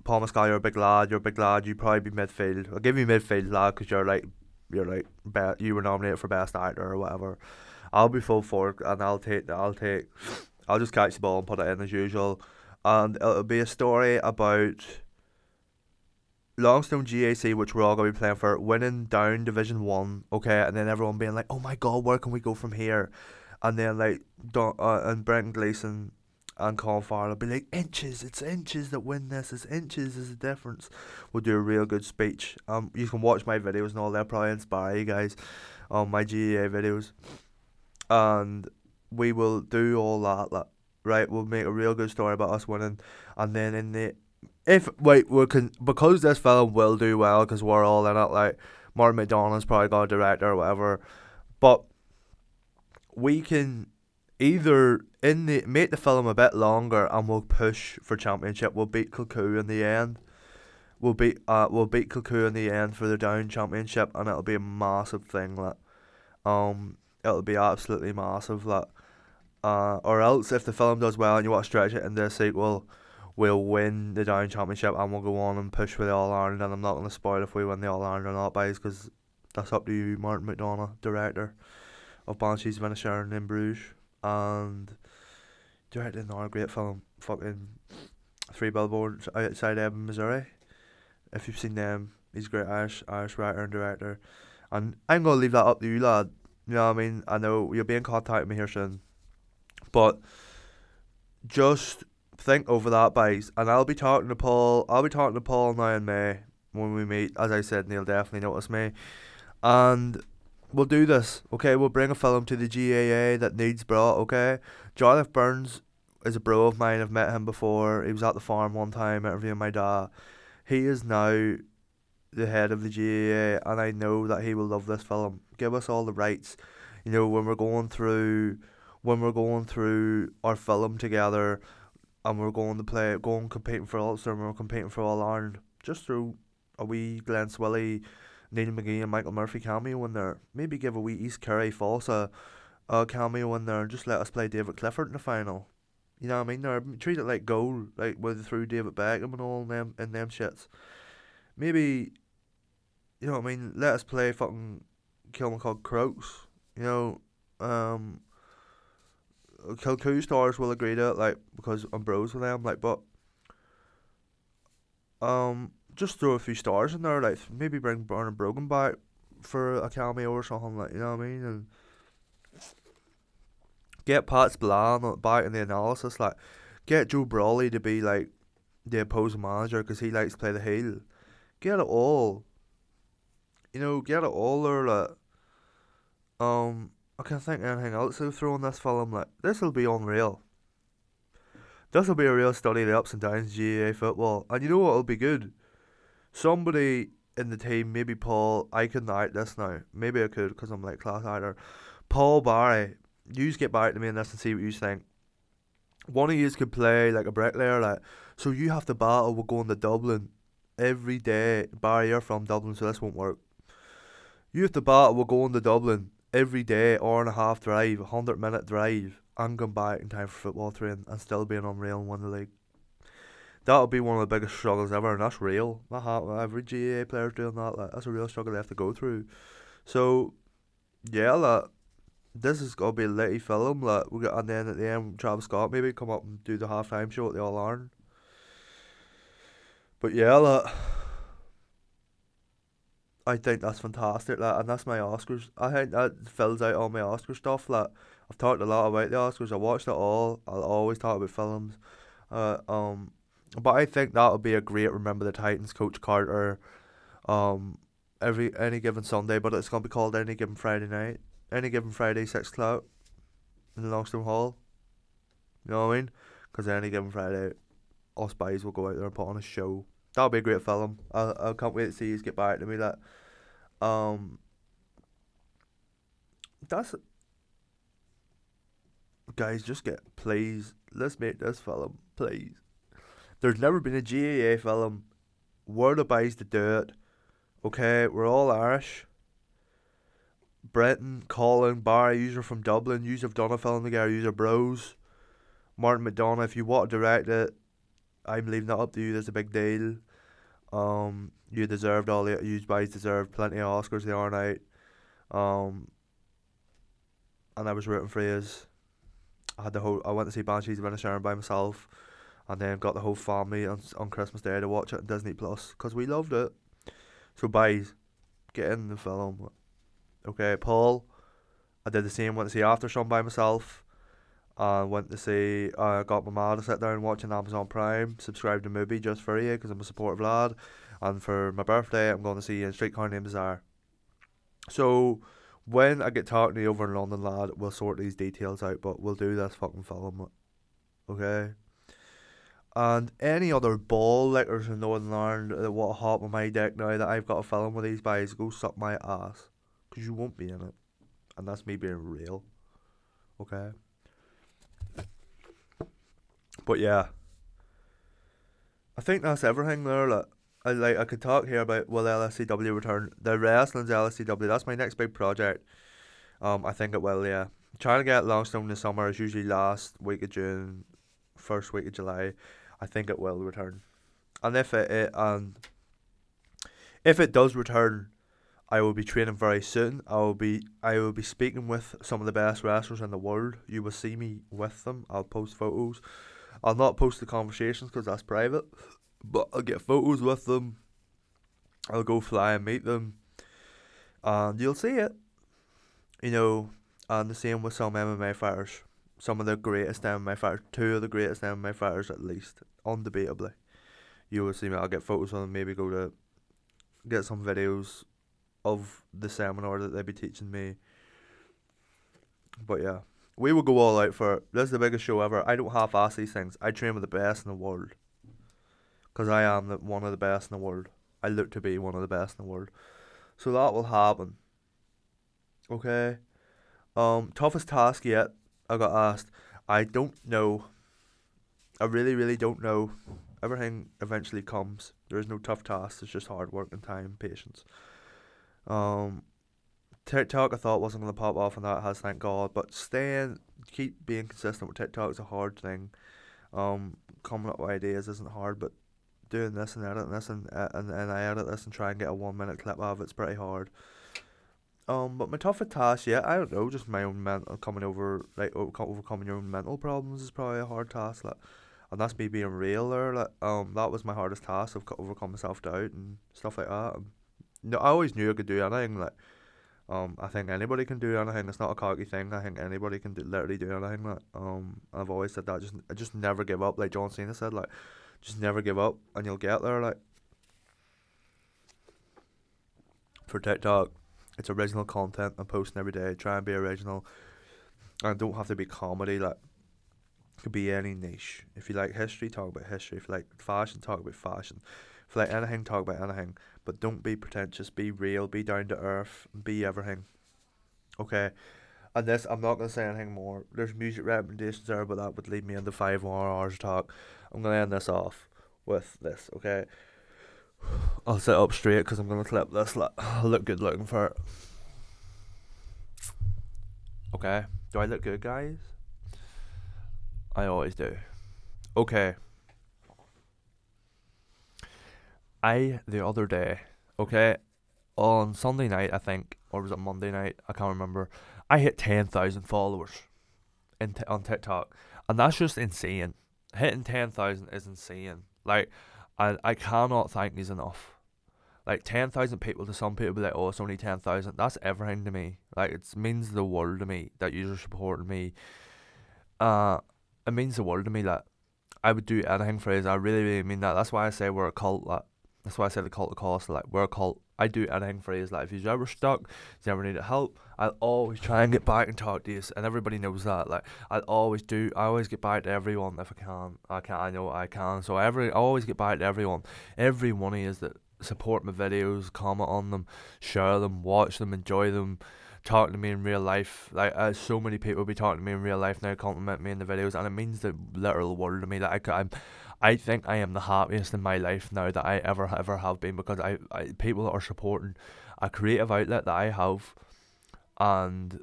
Paul Mescal, you're a big lad. You're a big lad. You probably be midfield. I'll give you midfield, lad, because you were nominated for best actor or whatever. I'll be full forward, and I'll just catch the ball and put it in as usual, and it'll be a story about Longstone GAC, which we're all going to be playing for, winning down Division 1, okay, and then everyone being like, oh my god, where can we go from here? And then, like, and Brenton Gleeson and Colin Farrell will be like, inches, it's inches that win this, it's inches is the difference. We'll do a real good speech. You can watch my videos and all, they'll probably inspire you guys on my GAA videos. And we will do all that, like, right, we'll make a real good story about us winning, and then in the because this film will do well because we're all in it. Like Martin McDonagh's probably got a director or whatever, but we can either make the film a bit longer and we'll push for championship. We'll beat Kilcoo in the end. We'll beat Kilcoo in the end for the down championship, and it'll be a massive thing. Like it'll be absolutely massive. Like or else if the film does well and you want to stretch it into a sequel, we'll win the down championship and we'll go on and push for the All Ireland. And I'm not going to spoil if we win the All Ireland or not, guys, because that's up to you, Martin McDonagh, director of Banshees of Inisherin in Bruges, and directed another great film, fucking Three Billboards Outside Ebbing, Missouri. If you've seen them, he's a great Irish writer and director. And I'm going to leave that up to you, lad. You know what I mean? I know you'll be in contact with me here soon, but just think over that, guys, and I'll be talking to Paul now in May when we meet. As I said, Neil definitely noticed me, and we'll do this, okay? We'll bring a film to the GAA that needs brought, okay? Jonathan Burns is a bro of mine. I've met him before. He was at the farm one time interviewing my dad. He is now the head of the GAA, and I know that he will love this film. Give us all the rights, you know, when we're going through our film together, and we're going competing for Ulster, and we're competing for All Ireland. Just throw a wee Glenn Swilly, Neil McGee and Michael Murphy cameo in there. Maybe give a wee East Kerry Fossa cameo in there, and just let us play David Clifford in the final. You know what I mean? Or treat it like goal, like with through David Beckham and all them shits. Maybe You know what I mean? Let us play fucking Kilmacud Crokes. You know, um, Kilcoo Stars will agree to it, like, because I'm bros with them, like, but just throw a few stars in there, like maybe bring Bernard Brogan back for a cameo or something, like, you know what I mean, and get Pat Spillane back in the analysis, like, get Joe Brawley to be like the opposing manager because he likes to play the heel. Get it all, get it all there, like, I can't think of anything else to throw in this film, like, this will be unreal. This will be a real study of the ups and downs of GAA football, and you know what will be good? Somebody in the team, maybe Paul. I couldn't act this now. Maybe I could because I'm like class actor. Paul Barry, you get back to me on this and see what you think. One of you could play like a bricklayer, like, so you have to battle with going to Dublin every day. Barry, you're from Dublin, so this won't work. You have to battle with going to Dublin every day, hour and a half drive, 100-minute drive, and come back in time for football training and still being unreal and win the league. That'll be one of the biggest struggles ever, and that's real. That happen. Every GAA player's doing that. Like, that's a real struggle they have to go through. So yeah, like, this is gonna be a litty film. Like, we got, and then at the end, Travis Scott maybe come up and do the halftime show at the All Ireland. But yeah, like, I think that's fantastic. Like, and that's my Oscars. I think that fills out all my Oscar stuff. Like, I've talked a lot about the Oscars. I watched it all. I'll always talk about films. Uh, um, but I think that'll be a great Remember the Titans, Coach Carter. Um, every any given Sunday, but it's gonna be called Any Given Friday Night, Any Given Friday 6 o'clock in the Longstone Hall. You know what I mean? Because Any Given Friday, us boys will go out there and put on a show. That'll be a great film. I can't wait to see you get back to me. That um, that's guys. Just get please. Let's make this film, please. There's never been a GAA film. We're the boys to do it. Okay, we're all Irish. Brenton, Colin, Barry, you're from Dublin, you have done a film together, you're bros. Martin McDonough, if you want to direct it, I'm leaving that up to you, that's a big deal. You deserved all the, you guys deserved plenty of Oscars the other night. And I was rooting for yous. I went to see Banshees of Inisherin by myself, and then got the whole family on Christmas Day to watch it on Disney Plus, because we loved it. So, guys, get in the film. Okay, Paul, I did the same. Went to see Aftershow by myself. Went to see. Got my mom to sit down watching Amazon Prime. Subscribed to Mubi just for you because I'm a supportive lad. And for my birthday, I'm going to see Streetcar Named Desire. So when I get talking to you over in London, lad, we'll sort these details out. But we'll do this fucking film, okay? And any other ball lickers in Northern Ireland that want to hop on my deck now that I've got a film with these guys, go suck my ass. Because you won't be in it. And that's me being real. Okay? But yeah. I think that's everything there. I could talk here about will LSCW return. The wrestling's LSCW. That's my next big project. I think it will, yeah. Trying to get Longstone this summer is usually last week of June, first week of July. I think it will return. And if it does return, I will be training very soon. I will be speaking with some of the best wrestlers in the world. You will see me with them. I'll post photos. I'll not post the conversations because that's private, but I'll get photos with them. I'll go fly and meet them, and you'll see it. And the same with some MMA fighters. Some of the greatest MMA fighters, two of the greatest MMA fighters at least, undebatably. You will see me. I'll get photos of them. Maybe go to get some videos of the seminar that they be teaching me. But yeah, we will go all out for it. This is the biggest show ever. I don't half-ass these things. I train with the best in the world. Because I am one of the best in the world. I look to be one of the best in the world. So that will happen. Okay? Toughest task yet, I got asked. I don't know. I really, really don't know. Everything eventually comes. There is no tough task. It's just hard work and time, patience. TikTok I thought wasn't going to pop off, and that has, thank God. But keep being consistent with TikTok is a hard thing. Coming up with ideas isn't hard, but doing this and editing this and I edit this and try and get a 1 minute clip out of it. It's pretty hard. But my toughest task, yeah, I don't know, just my own mental coming over, like overcoming your own mental problems is probably a hard task. Like, and that's me being real there. Like, that was my hardest task of overcoming self doubt and stuff like that. No, I always knew I could do anything. Like, I think anybody can do anything. It's not a cocky thing. I think anybody can literally do anything. Like, I've always said that. Just never give up. Like John Cena said, like, just never give up, and you'll get there. Like, for TikTok, it's original content. I'm posting every day. Try and be original, and don't have to be comedy. Like, it could be any niche. If you like history, talk about history. If you like fashion, talk about fashion. If you like anything, talk about anything. But don't be pretentious. Be real. Be down to earth. Be everything. Okay. And this, I'm not gonna say anything more. There's music recommendations there, but that would lead me into 5 more hours of talk. I'm gonna end this off with this. Okay. I'll sit up straight because I'm gonna clip this. I'll look good looking for it. Okay. Do I look good, guys? I always do. Okay. The other day, okay, on Sunday night, I think, or was it Monday night? I can't remember. I hit 10,000 followers on TikTok, and that's just insane. Hitting 10,000 is insane. Like, I cannot thank these enough. Like, 10,000 people, to some people be like, oh, it's only 10,000. That's everything to me. Like, it means the world to me that you're supporting me. It means the world to me that I would do anything for it. I really, really mean that. That's why I say we're a cult. Like, that's why I say the cult of Costa. Like, we're a cult. I do anything for you. Like, if you're ever stuck, if you ever need help, I'll always try and get back and talk to you. And everybody knows that. Like, I always get back to everyone if I can. I know I can. So I always get back to everyone. Every one of you that support my videos, comment on them, share them, watch them, enjoy them, talking to me in real life. Like, so many people be talking to me in real life now, compliment me in the videos, and it means the literal world to me. That I think I am the happiest in my life now that I ever have been, because people are supporting a creative outlet that I have, and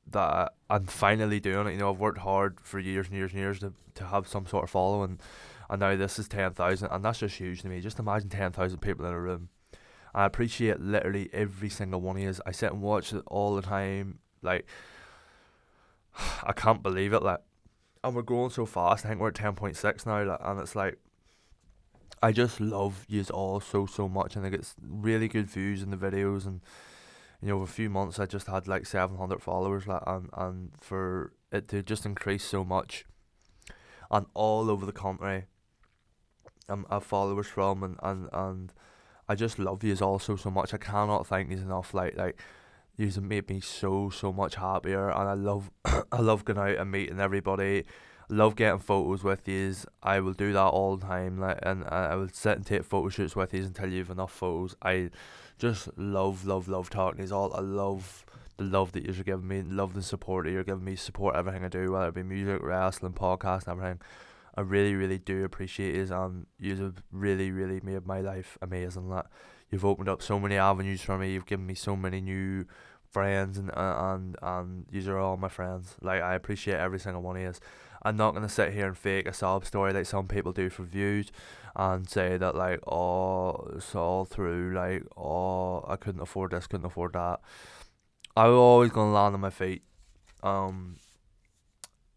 that I'm finally doing it. You know, I've worked hard for years and years and years to have some sort of following, and now this is 10,000, and that's just huge to me. Just imagine 10,000 people in a room. I appreciate literally every single one of you. I sit and watch it all the time. Like, I can't believe it. Like, and we're growing so fast. I think we're at 10.6 now. Like, and it's like, I just love yous all so much, and I get really good views in the videos. And you know, over a few months, I just had like 700 followers. Like, and for it to just increase so much, and all over the country, I have followers from, and I just love yous all so much. I cannot thank yous enough. Like yous have made me so much happier, and I love I love going out and meeting everybody. Love getting photos with yous. I will do that all the time. Like, and I will sit and take photo shoots with yous until you have enough photos. I just love talking to yous all. I love the love that you're giving me. Love the support that you're giving me. Support everything I do, whether it be music, wrestling, podcast, and everything. I really do appreciate it, and you have really made my life amazing. That you've opened up so many avenues for me. You've given me so many new friends, and these are all my friends. Like, I appreciate every single one of you. I'm not gonna sit here and fake a sob story like some people do for views, and say that, like, oh, it's all through, like, oh, I couldn't afford this, couldn't afford that. I'm always gonna land on my feet.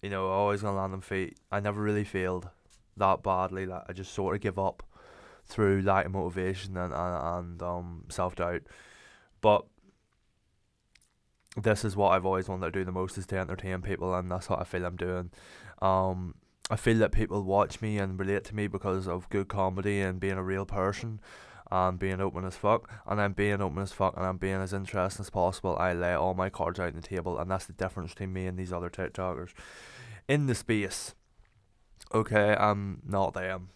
You know, always gonna land on feet. I never really failed that badly. Like, I just sort of give up through lack of motivation and self doubt. But this is what I've always wanted to do the most, is to entertain people, and that's what I feel I'm doing. I feel that people watch me and relate to me because of good comedy and being a real person and being open as fuck. And I'm being open as fuck, and I'm being as interesting as possible. I lay all my cards out on the table, and that's the difference between me and these other TikTokers in the space. Okay, I'm not them.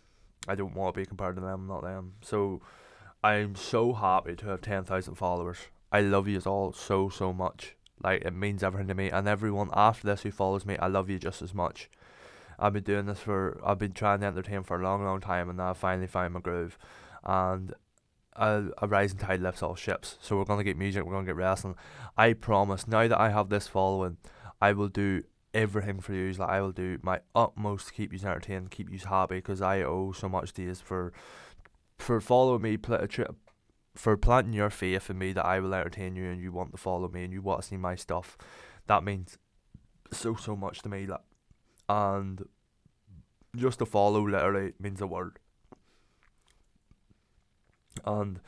I don't want to be compared to them. I'm not them. So I'm so happy to have 10,000 followers. I love you all so much. Like, it means everything to me. And everyone after this who follows me, I love you just as much. I've been trying to entertain for a long time, and now I finally found my groove. And a rising tide lifts all ships. So we're going to get music, we're going to get wrestling. I promise, now that I have this following, I will do everything for you. Like, I will do my utmost to keep you entertained, keep you happy, because I owe so much to you for following me, for planting your faith in me that I will entertain you and you want to follow me and you want to see my stuff. That means so much to me. Like, and just to follow literally means the world. And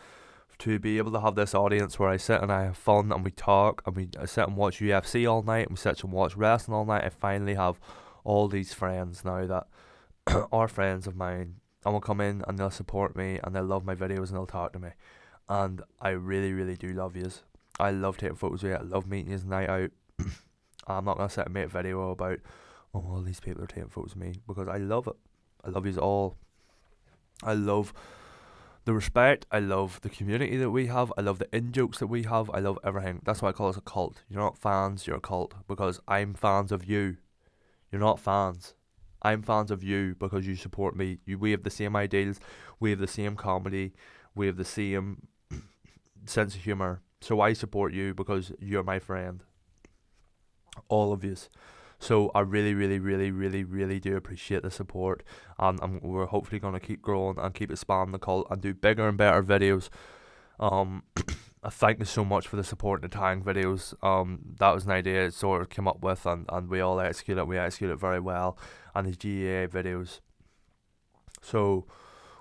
to be able to have this audience where I sit and I have fun and we talk and I sit and watch UFC all night and we sit and watch wrestling all night, I finally have all these friends now that are friends of mine and will come in and they'll support me and they'll love my videos and they'll talk to me. And I really do love yous. I love taking photos with you. I love meeting yous night out. I'm not going to sit and make a video about, oh, all these people are taking photos of me, because I love it. I love yous all. I love the respect. I love the community that we have. I love the in-jokes that we have. I love everything. That's why I call us a cult. You're not fans, you're a cult, because I'm fans of you. You're not fans. I'm fans of you because you support me. We have the same ideals. We have the same comedy. We have the same sense of humour. So I support you because you're my friend. All of yous. So I really do appreciate the support, and we're hopefully going to keep growing and keep expanding the cult and do bigger and better videos. I thank you so much for the support in the Tang videos. That was an idea it sort of came up with, and we all executed it. We executed it very well. And the GAA videos. So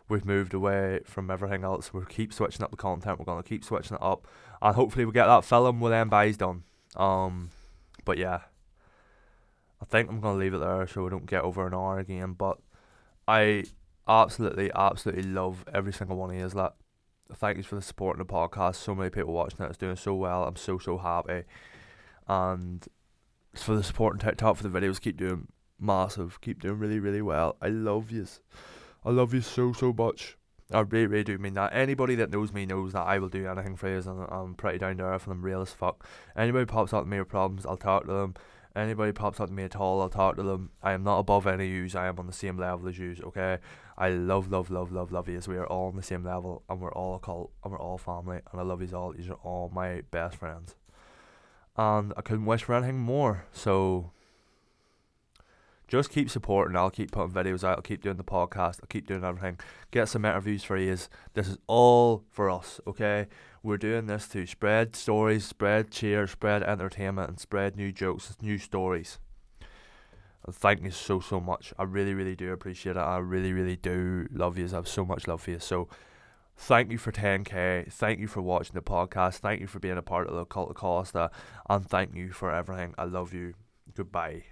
we've moved away from everything else. We'll keep switching up the content. We're going to keep switching it up, and hopefully we get that film with them buys done. But yeah, I think I'm going to leave it there so we don't get over an hour again. But I absolutely love every single one of you. Like, thank you for the support in the podcast. So many people watching it. It's doing so well. I'm so happy. And for the support on TikTok for the videos, keep doing massive. Keep doing really well. I love yous. I love you so much. I really do mean that. Anybody that knows me knows that I will do anything for you, and I'm pretty down to earth and I'm real as fuck. Anybody pops up to me with problems, I'll talk to them. Anybody pops up to me at all, I'll talk to them. I am not above any yous. I am on the same level as yous, okay? I love yous. We are all on the same level, and we're all a cult, and we're all family, and I love yous all. These are all my best friends. And I couldn't wish for anything more, so just keep supporting. I'll keep putting videos out. I'll keep doing the podcast. I'll keep doing everything. Get some interviews for you. This is all for us, okay? We're doing this to spread stories, spread cheer, spread entertainment, and spread new jokes, new stories. And thank you so much. I really do appreciate it. I really do love you. I have so much love for you. So thank you for 10k. Thank you for watching the podcast. Thank you for being a part of the Cult of Costa. And thank you for everything. I love you. Goodbye.